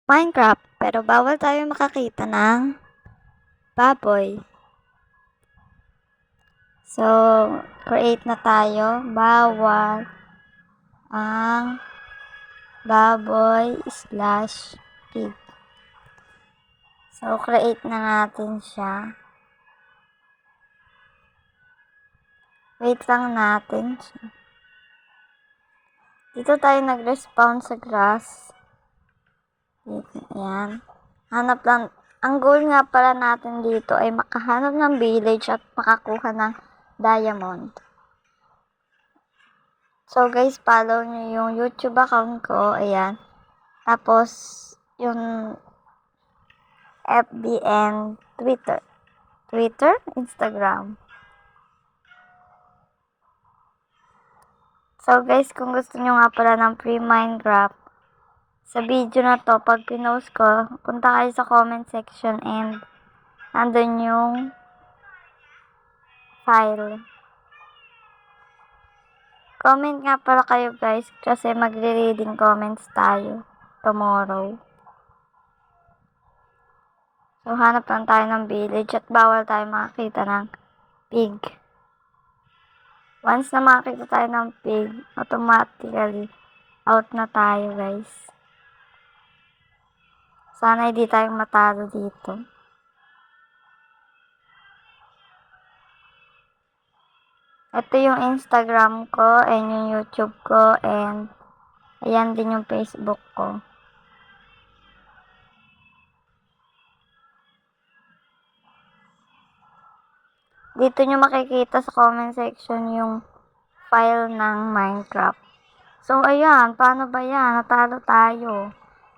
Minecraft, pero bawal tayo makakita ng baboy. So, create na tayo. Bawal ang baboy/pig. So, create na natin siya. Wait lang natin. Dito tayo nag-respawn sa grass. Ayan. Hanap lang. Ang goal nga pala natin dito ay makahanap ng village at makakuha ng diamond. So guys, follow nyo yung YouTube account ko. Ayan. Tapos, yung FB and Twitter. Instagram. So guys, kung gusto nyo nga pala ng free Minecraft, sa video na to, pag pinost ko, punta kayo sa comment section and nandun yung file. Comment nga pala kayo guys kasi magre-reading comments tayo tomorrow. So hanap lang tayo ng village at bawal tayo makakita ng pig. Once na makakita tayo ng pig, automatically out na tayo guys. Sana hindi tayong matalo dito. Ito yung Instagram ko and yung YouTube ko and ayan din yung Facebook ko. Dito nyo makikita sa comment section yung file ng Minecraft. So ayan, paano ba yan? Natalo tayo.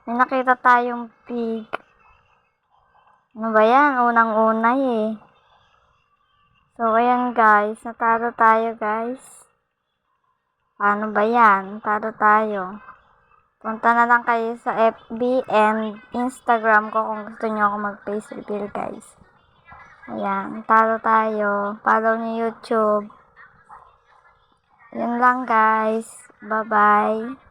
May nakita tayong pig. Ano ba yan? Unang-unay eh. So, ayan guys. Natalo tayo guys. Paano ba yan? Natalo tayo. Punta na lang kayo sa FB and Instagram ko kung gusto nyo ako mag-face reveal guys. Ayan. Natalo tayo. Follow nyo YouTube. Ayan lang guys. Bye-bye.